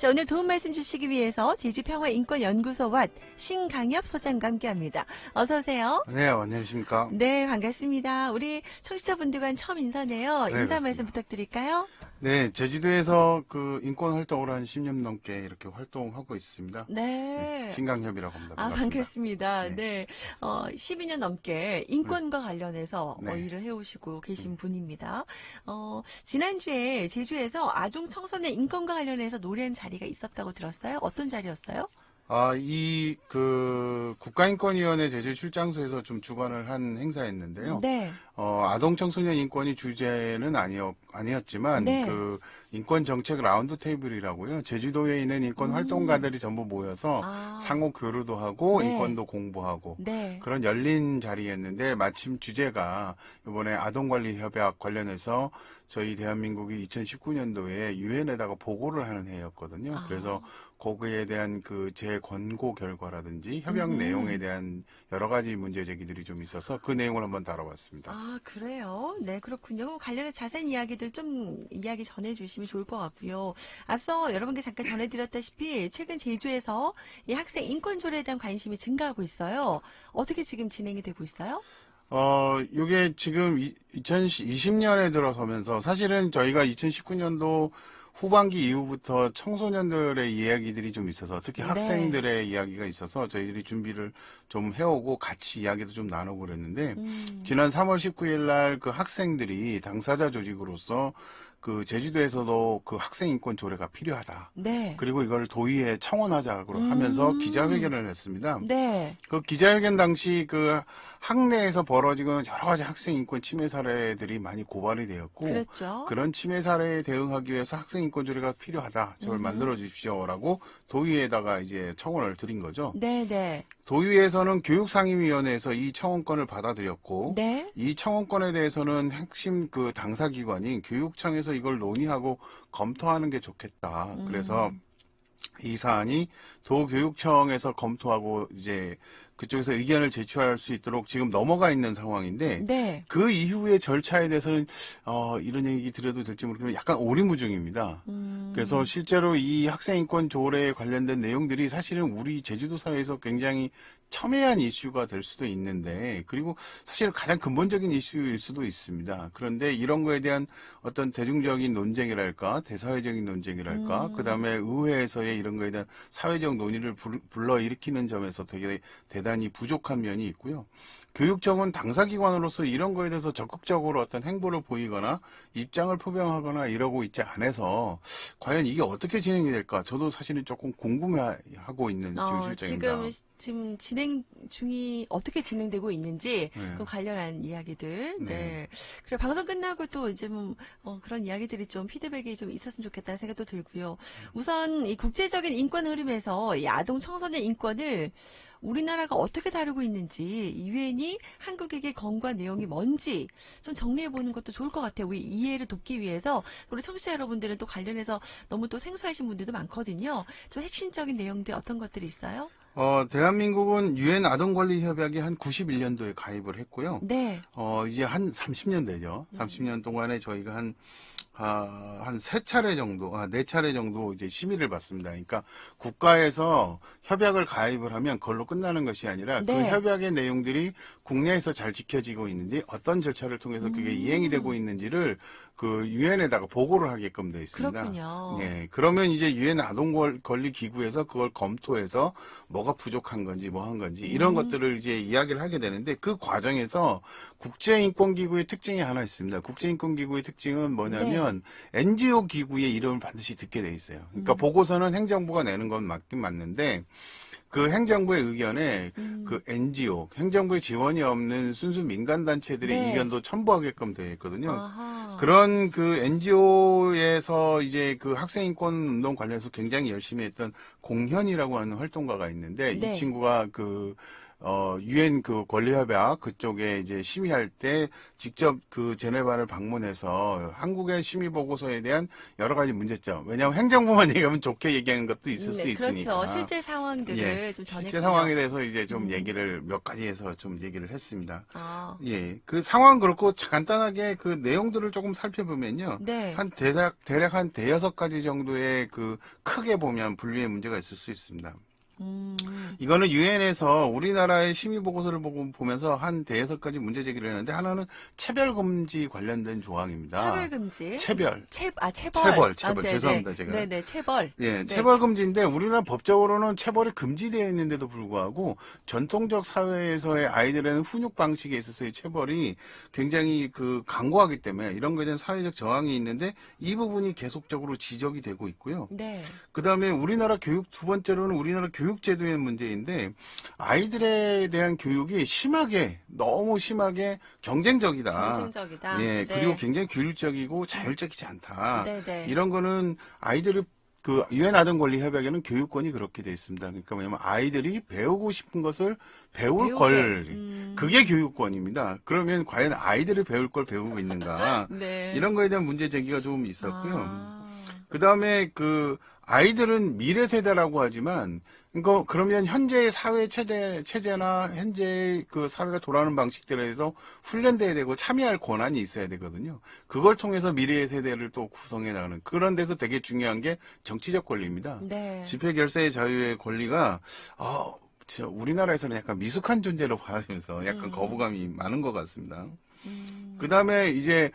자, 오늘 도움 말씀 주시기 위해서 제주평화인권연구소와 신강엽 소장과 함께합니다. 어서 오세요. 네, 안녕하십니까. 네, 반갑습니다. 우리 청취자분들과는 처음 인사네요. 네, 인사 그렇습니다. 말씀 부탁드릴까요? 네, 제주도에서 그 인권 활동을 한 10년 넘게 이렇게 활동하고 있습니다. 네. 신강협이라고 합니다. 아, 반갑습니다. 네. 네. 12년 넘게 인권과 관련해서 네. 일을 해오시고 계신 분입니다. 지난주에 제주에서 아동 청소년 인권과 관련해서 노래한 자리가 있었다고 들었어요? 어떤 자리였어요? 국가인권위원회 제주 출장소에서 좀 주관을 한 행사였는데요. 네. 아동 청소년 인권이 주제는 아니었지만, 네. 그 인권 정책 라운드 테이블이라고요. 제주도에 있는 인권 활동가들이 전부 모여서 상호 교류도 하고, 네. 인권도 공부하고, 네. 그런 열린 자리였는데, 마침 주제가 이번에 아동관리협약 관련해서 저희 대한민국이 2019년도에 유엔에다가 보고를 하는 해였거든요. 그래서 거기에 대한 그 재권고 결과라든지 협약 내용에 대한 여러 가지 문제 제기들이 좀 있어서 그 내용을 한번 다뤄봤습니다. 아, 그래요? 네, 그렇군요. 관련해 자세한 이야기들 좀 이야기 전해주시면 좋을 것 같고요. 앞서 여러분께 잠깐 전해드렸다시피 최근 제주에서 이 학생 인권 조례에 대한 관심이 증가하고 있어요. 어떻게 지금 진행이 되고 있어요? 요게 지금 2020년에 들어서면서 사실은 저희가 2019년도 후반기 이후부터 청소년들의 이야기들이 좀 있어서 특히 네. 학생들의 이야기가 있어서 저희들이 준비를 좀 해오고 같이 이야기도 좀 나누고 그랬는데 지난 3월 19일 날 그 학생들이 당사자 조직으로서 그 제주도에서도 그 학생 인권 조례가 필요하다. 네. 그리고 이걸 도의회에 청원하자고 하면서 기자회견을 했습니다. 네. 그 기자회견 당시 그 학내에서 벌어지는 여러 가지 학생 인권 침해 사례들이 많이 고발이 되었고 그렇죠. 그런 침해 사례에 대응하기 위해서 학생 인권 조례가 필요하다. 저걸 만들어 주십시오라고 도의회에다가 이제 청원을 드린 거죠. 네, 네. 도의회에서는 교육상임위원회에서 이 청원권을 받아들였고 네. 이 청원권에 대해서는 핵심 그 당사기관인 교육청에서 이걸 논의하고 검토하는 게 좋겠다. 그래서 이 사안이 도교육청에서 검토하고 이제 그쪽에서 의견을 제출할 수 있도록 지금 넘어가 있는 상황인데 네. 그 이후의 절차에 대해서는 이런 얘기 드려도 될지 모르겠지만 약간 오리무중입니다. 그래서 실제로 이 학생인권 조례에 관련된 내용들이 사실은 우리 제주도 사회에서 굉장히 첨예한 이슈가 될 수도 있는데 그리고 사실 가장 근본적인 이슈일 수도 있습니다. 그런데 이런 거에 대한 어떤 대중적인 논쟁이랄까 대사회적인 논쟁이랄까 그다음에 의회에서의 이런 거에 대한 사회적 논의를 불러일으키는 점에서 되게 대단히 부족한 면이 있고요. 교육청은 당사기관으로서 이런 거에 대해서 적극적으로 어떤 행보를 보이거나 입장을 표명하거나 이러고 있지 않아서 과연 이게 어떻게 진행이 될까 저도 사실은 조금 궁금해하고 있는 지금 실정입니다. 지금 진행 중이 어떻게 진행되고 있는지 네. 그 관련한 이야기들. 네. 네. 그리고 방송 끝나고 또 이제 그런 이야기들이 좀 피드백이 좀 있었으면 좋겠다는 생각도 들고요. 우선 이 국제적인 인권 흐름에서 이 아동 청소년 인권을 우리나라가 어떻게 다루고 있는지 유엔이 한국에게 권고한 내용이 뭔지 좀 정리해보는 것도 좋을 것 같아요. 우리 이해를 돕기 위해서 우리 청취자 여러분들은 또 관련해서 너무 또 생소하신 분들도 많거든요. 좀 핵심적인 내용들 어떤 것들이 있어요? 대한민국은 유엔 아동권리협약에 한 91년도에 가입을 했고요. 네. 이제 한 30년 되죠. 30년 동안에 저희가 한 세 차례 정도, 네 차례 정도 이제 심의를 받습니다. 그러니까 국가에서 협약을 가입을 하면 그걸로 끝나는 것이 아니라 네. 그 협약의 내용들이 국내에서 잘 지켜지고 있는지 어떤 절차를 통해서 그게 이행이 되고 있는지를 그 유엔에다가 보고를 하게끔 되어 있습니다. 그렇군요. 네, 그러면 이제 유엔 아동권리 기구에서 그걸 검토해서 뭐가 부족한 건지 뭐 한 건지 이런 것들을 이제 이야기를 하게 되는데 그 과정에서 국제인권기구의 특징이 하나 있습니다. 국제인권기구의 특징은 뭐냐면 NGO 기구의 이름을 반드시 듣게 돼 있어요. 그러니까 보고서는 행정부가 내는 건 맞긴 맞는데 그 행정부의 의견에 그 NGO, 행정부의 지원이 없는 순수 민간단체들의 네. 의견도 첨부하게끔 되어 있거든요. 아하. 그런 그 NGO에서 이제 그 학생인권 운동 관련해서 굉장히 열심히 했던 공현이라고 하는 활동가가 있는데 네. 이 친구가 그 유엔 그 권리협약 그쪽에 이제 심의할 때 직접 그 제네바를 방문해서 한국의 심의 보고서에 대한 여러 가지 문제점. 왜냐하면 행정부만 얘기하면 좋게 얘기하는 것도 있을 수 네, 있으니까. 그렇죠. 실제 상황들을 예, 좀 실제 전했군요. 상황에 대해서 이제 좀 얘기를 몇 가지에서 좀 얘기를 했습니다. 아, 예, 그 상황 그렇고 간단하게 그 내용들을 조금 살펴보면요. 네. 한 대략 한 대여섯 가지 정도의 그 크게 보면 분류의 문제가 있을 수 있습니다. 이거는 유엔에서 우리나라의 심의 보고서를 보면서 한 대여섯 가지 문제 제기를 했는데 하나는 체벌 금지 관련된 조항입니다. 차별 금지. 체벌. 체벌. 체벌. 네네. 죄송합니다, 제가. 네네, 체벌. 예, 네. 체벌 금지인데 우리나라 법적으로는 체벌이 금지되어 있는데도 불구하고 전통적 사회에서의 아이들에는 훈육 방식에 있어서의 체벌이 굉장히 그 강고하기 때문에 이런 거에 대한 사회적 저항이 있는데 이 부분이 계속적으로 지적이 되고 있고요. 네. 그다음에 우리나라 교육 두 번째로는 우리나라 교육 제도의 문제인데 아이들에 대한 교육이 너무 심하게 경쟁적이다. 경쟁적이다. 예, 네. 그리고 굉장히 규율적이고 자율적이지 않다. 네네. 이런 거는 아이들을 그 유엔 아동 권리 협약에는 교육권이 그렇게 돼 있습니다. 그러니까 뭐냐면 아이들이 배우고 싶은 것을 배울 배우게. 걸 그게 교육권입니다. 그러면 과연 아이들이 배울 걸 배우고 있는가? 네. 이런 거에 대한 문제 제기가 좀 있었고요. 아, 그다음에 그 아이들은 미래 세대라고 하지만 그러면 현재의 사회 체제나 현재 그 사회가 돌아가는 방식들에 대해서 훈련돼야 되고 참여할 권한이 있어야 되거든요. 그걸 통해서 미래의 세대를 또 구성해 나가는 그런 데서 되게 중요한 게 정치적 권리입니다. 네. 집회 결사의 자유의 권리가 진짜 우리나라에서는 약간 미숙한 존재로 봐지면서 약간 거부감이 많은 것 같습니다. 그다음에 이제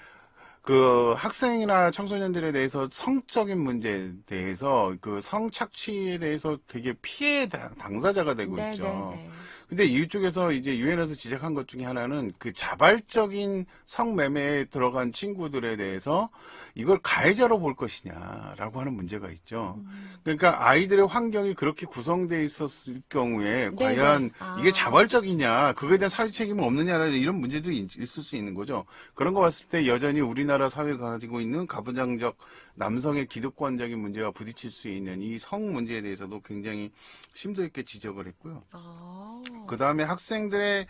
그 학생이나 청소년들에 대해서 성적인 문제에 대해서 그 성착취에 대해서 되게 피해 당사자가 되고 네, 있죠. 네, 네. 근데 이쪽에서 이제 유엔에서 지적한 것 중에 하나는 그 자발적인 성매매에 들어간 친구들에 대해서 이걸 가해자로 볼 것이냐라고 하는 문제가 있죠. 그러니까 아이들의 환경이 그렇게 구성되어 있었을 경우에 네, 과연 네. 아. 이게 자발적이냐, 그거에 대한 사회 책임은 없느냐라는 이런 문제들이 있을 수 있는 거죠. 그런 거 봤을 때 여전히 우리나라 사회가 가지고 있는 가부장적 남성의 기득권적인 문제와 부딪힐 수 있는 이 성 문제에 대해서도 굉장히 심도 있게 지적을 했고요. 아. 그 다음에 학생들의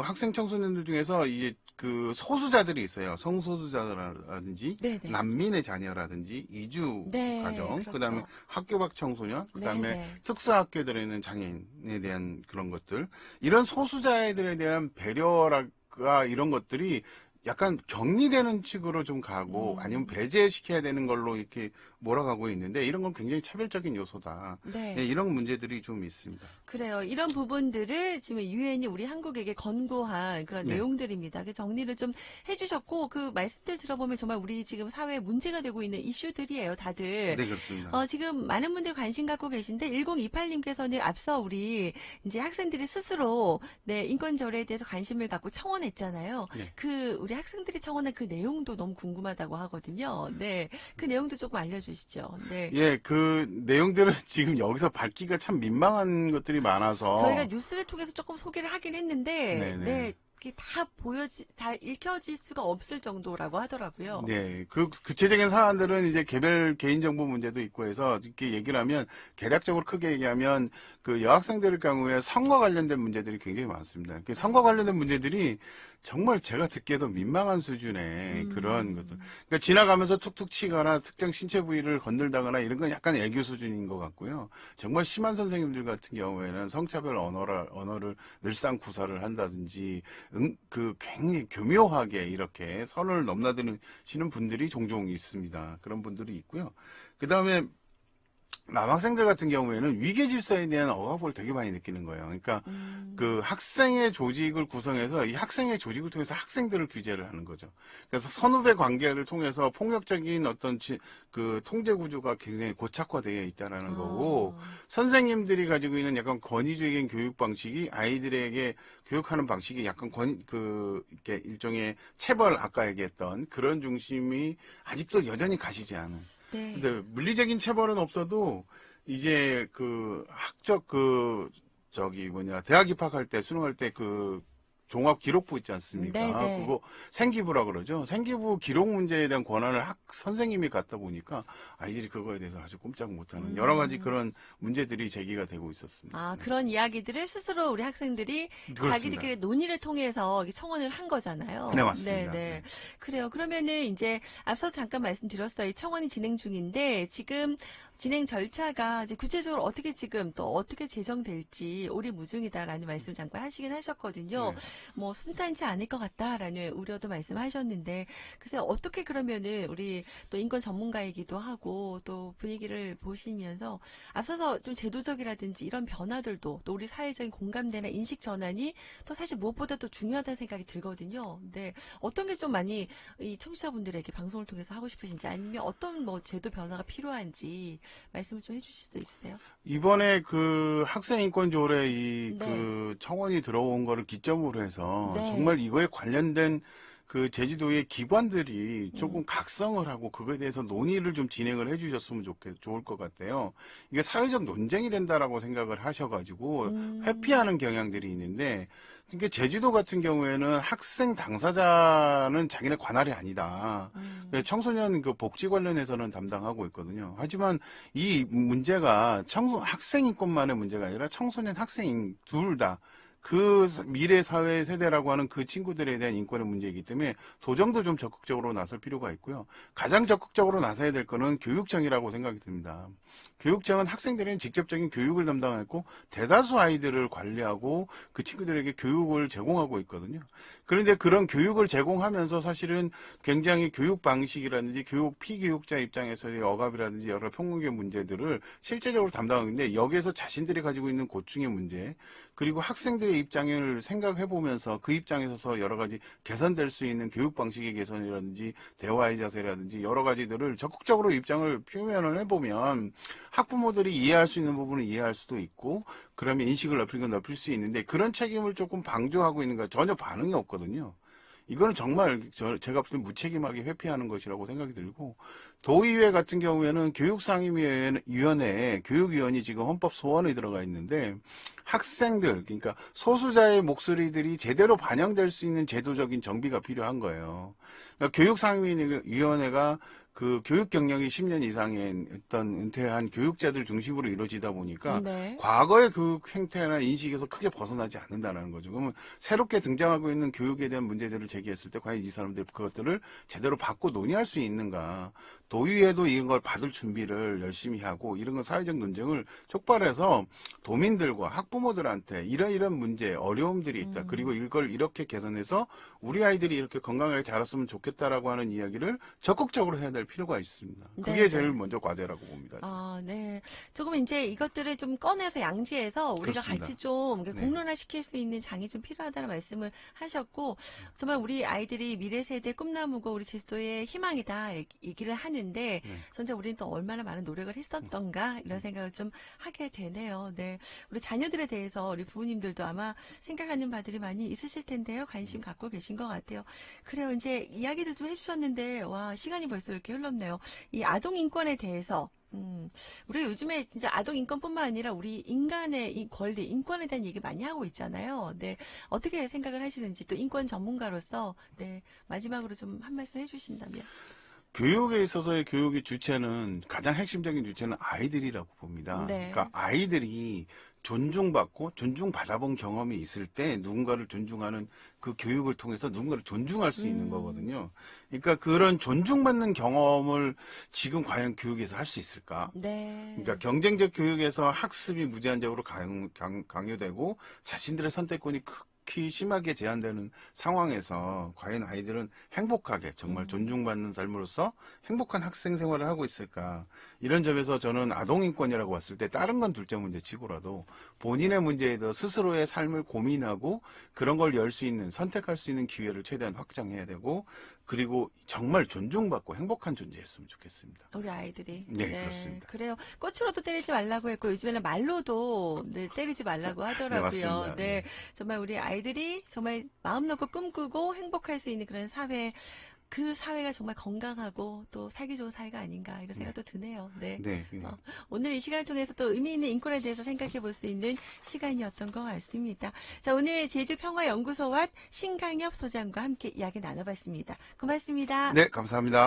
학생 청소년들 중에서 이제 그 소수자들이 있어요. 성소수자라든지 네네. 난민의 자녀라든지 이주 네, 가정, 그렇죠. 그다음에 학교 밖 청소년, 그다음에 네네. 특수학교들에 있는 장애인에 대한 그런 것들, 이런 소수자애들에 대한 배려가 이런 것들이 약간 격리되는 측으로 좀 가고 아니면 배제시켜야 되는 걸로 이렇게 몰아가고 있는데 이런 건 굉장히 차별적인 요소다. 네. 예, 이런 문제들이 좀 있습니다. 그래요. 이런 부분들을 지금 유엔이 우리 한국에게 권고한 그런 네. 내용들입니다. 그 정리를 좀 해주셨고 그 말씀들 들어보면 정말 우리 지금 사회에 문제가 되고 있는 이슈들이에요, 다들. 네, 그렇습니다. 지금 많은 분들 관심 갖고 계신데 1028님께서는 앞서 우리 이제 학생들이 스스로 네, 인권 절에 대해서 관심을 갖고 청원했잖아요. 네. 그 우리 학생들이 청원한 그 내용도 너무 궁금하다고 하거든요. 네, 그 내용도 조금 알려주시죠. 네. 예, 그 내용들은 지금 여기서 밝기가 참 민망한 것들이 많아서 저희가 뉴스를 통해서 조금 소개를 하긴 했는데, 네네. 네, 그게 다 읽혀질 수가 없을 정도라고 하더라고요. 네, 그 구체적인 사안들은 이제 개별 개인정보 문제도 있고 해서 이렇게 얘기를 하면 대략적으로 크게 얘기하면 그 여학생들 경우에 성과 관련된 문제들이 굉장히 많습니다. 그 성과 관련된 문제들이 정말 제가 듣기에도 민망한 수준의 그런 것들. 그러니까 지나가면서 툭툭 치거나 특정 신체 부위를 건들다거나 이런 건 약간 애교 수준인 것 같고요. 정말 심한 선생님들 같은 경우에는 성차별 언어를 늘상 구사를 한다든지 그 굉장히 교묘하게 이렇게 선을 넘나드시는 분들이 종종 있습니다. 그런 분들이 있고요. 그 다음에 남학생들 같은 경우에는 위계 질서에 대한 억압을 되게 많이 느끼는 거예요. 그러니까 그 학생의 조직을 구성해서 이 학생의 조직을 통해서 학생들을 규제를 하는 거죠. 그래서 선후배 관계를 통해서 폭력적인 어떤 그 통제 구조가 굉장히 고착화되어 있다라는 거고 선생님들이 가지고 있는 약간 권위적인 교육 방식이 아이들에게 교육하는 방식이 약간 이렇게 일종의 체벌 아까 얘기했던 그런 중심이 아직도 여전히 가시지 않은. 네. 근데 물리적인 체벌은 없어도 이제 그 학적 대학 입학할 때 수능할 때 그 종합기록부 있지 않습니까? 네네. 그거 생기부라 그러죠. 생기부 기록 문제에 대한 권한을 선생님이 갖다 보니까 아이들이 그거에 대해서 아주 꼼짝 못하는 여러 가지 그런 문제들이 제기가 되고 있었습니다. 아, 그런 이야기들을 스스로 우리 학생들이 그렇습니다. 자기들끼리 논의를 통해서 청원을 한 거잖아요. 네, 맞습니다. 네네. 네. 그래요. 그러면은 이제 앞서 잠깐 말씀드렸어요. 이 청원이 진행 중인데 지금 진행 절차가 이제 구체적으로 어떻게 지금 또 어떻게 제정될지 오리무중이다라는 말씀 잠깐 하시긴 하셨거든요. 네. 뭐 순탄치 않을 것 같다라는 우려도 말씀하셨는데 글쎄 어떻게 그러면은 우리 또 인권 전문가이기도 하고 또 분위기를 보시면서 앞서서 좀 제도적이라든지 이런 변화들도 또 우리 사회적인 공감대나 인식 전환이 또 사실 무엇보다 또 중요하다는 생각이 들거든요. 근데 어떤 게 좀 많이 이 청취자분들에게 방송을 통해서 하고 싶으신지 아니면 어떤 뭐 제도 변화가 필요한지 말씀을 좀 해주실 수 있으세요? 이번에 그 학생인권조례 이 네. 그 청원이 들어온 거를 기점으로 해서 네. 정말 이거에 관련된 그 제주도의 기관들이 조금 각성을 하고 그거에 대해서 논의를 좀 진행을 해주셨으면 좋을 것 같아요. 이게 사회적 논쟁이 된다라고 생각을 하셔가지고 회피하는 경향들이 있는데, 이게 제주도 같은 경우에는 학생 당사자는 자기네 관할이 아니다. 청소년 그 복지 관련해서는 담당하고 있거든요. 하지만 이 문제가 학생 인권만의 문제가 아니라 청소년 학생 둘 다 그 미래 사회 세대라고 하는 그 친구들에 대한 인권의 문제이기 때문에 도정도 좀 적극적으로 나설 필요가 있고요. 가장 적극적으로 나서야 될 거는 교육청이라고 생각이 듭니다. 교육청은 학생들에게 직접적인 교육을 담당하고 대다수 아이들을 관리하고 그 친구들에게 교육을 제공하고 있거든요. 그런데 그런 교육을 제공하면서 사실은 굉장히 교육 방식이라든지 교육 피교육자 입장에서의 억압이라든지 여러 평등의 문제들을 실제적으로 담당하고 있는데, 여기에서 자신들이 가지고 있는 고충의 문제, 그리고 학생들의 입장을 생각해 보면서 그 입장에 서 여러 가지 개선될 수 있는 교육 방식의 개선이라든지 대화의 자세라든지 여러 가지들을 적극적으로 입장을 표현을 해보면 학부모들이 이해할 수 있는 부분은 이해할 수도 있고, 그러면 인식을 넓힐 수 있는데, 그런 책임을 조금 방조하고 있는가 전혀 반응이 없거든요. 이거는 정말 제가 볼 때 무책임하게 회피하는 것이라고 생각이 들고, 도의회 같은 경우에는 교육상임위원회에 교육위원이 지금 헌법 소원에 들어가 있는데, 학생들, 그러니까 소수자의 목소리들이 제대로 반영될 수 있는 제도적인 정비가 필요한 거예요. 그러니까 교육상임위원회가 그 교육 경력이 10년 이상의 어떤 은퇴한 교육자들 중심으로 이루어지다 보니까 네. 과거의 교육 행태나 인식에서 크게 벗어나지 않는다는 거죠. 그러면 새롭게 등장하고 있는 교육에 대한 문제들을 제기했을 때 과연 이 사람들 그것들을 제대로 받고 논의할 수 있는가. 도의회도 이런 걸 받을 준비를 열심히 하고, 이런 건 사회적 논쟁을 촉발해서 도민들과 학부모들한테 이런 문제, 어려움들이 있다. 그리고 이걸 이렇게 개선해서 우리 아이들이 이렇게 건강하게 자랐으면 좋겠다라고 하는 이야기를 적극적으로 해야 될 필요가 있습니다. 그게 네, 제일 네. 먼저 과제라고 봅니다. 아, 네. 조금 이제 이것들을 좀 꺼내서 양지해서 우리가 그렇습니다. 같이 좀 네. 공론화시킬 수 있는 장이 좀 필요하다는 말씀을 하셨고, 정말 우리 아이들이 미래 세대 꿈나무고 우리 제주도의 희망이다 얘기를 하는데, 진짜 우리는 또 얼마나 많은 노력을 했었던가 이런 생각을 좀 하게 되네요. 네. 우리 자녀들에 대해서 우리 부모님들도 아마 생각하는 바들이 많이 있으실 텐데요. 관심 갖고 계신 것 같아요. 그래요. 이제 이야기를 좀 해주셨는데, 와, 시간이 벌써 이렇게 흘렀네요. 이 아동 인권에 대해서 우리가 요즘에 진짜 아동 인권뿐만 아니라 우리 인간의 이 권리, 인권에 대한 얘기 많이 하고 있잖아요. 네. 어떻게 생각을 하시는지 또 인권 전문가로서 네. 마지막으로 좀 한 말씀 해주신다면. 교육에 있어서의 교육의 주체는, 가장 핵심적인 주체는 아이들이라고 봅니다. 네. 그러니까 아이들이 존중받고 존중받아본 경험이 있을 때 누군가를 존중하는 그 교육을 통해서 누군가를 존중할 수 있는 거거든요. 그러니까 그런 존중받는 경험을 지금 과연 교육에서 할 수 있을까? 네. 그러니까 경쟁적 교육에서 학습이 무제한적으로 강요되고 자신들의 선택권이 극히 심하게 제한되는 상황에서 과연 아이들은 행복하게 정말 존중받는 삶으로서 행복한 학생 생활을 하고 있을까? 이런 점에서 저는 아동인권이라고 봤을 때 다른 건 둘째 문제 치고라도 본인의 문제에 대해 스스로의 삶을 고민하고 그런 걸 열 수 있는, 선택할 수 있는 기회를 최대한 확장해야 되고, 그리고 정말 존중받고 행복한 존재였으면 좋겠습니다. 우리 아이들이. 네, 그렇습니다. 그래요. 꽃으로도 때리지 말라고 했고, 요즘에는 말로도 네, 때리지 말라고 하더라고요. 맞습니다. 네. 정말 우리 아이들이 정말 마음 놓고 꿈꾸고 행복할 수 있는 그런 사회 그 사회가 정말 건강하고 또 살기 좋은 사회가 아닌가 이런 생각도 드네요. 네. 네. 오늘 이 시간을 통해서 또 의미 있는 인권에 대해서 생각해 볼 수 있는 시간이었던 것 같습니다. 자, 오늘 제주평화연구소와 신강엽 소장과 함께 이야기 나눠봤습니다. 고맙습니다. 네, 감사합니다.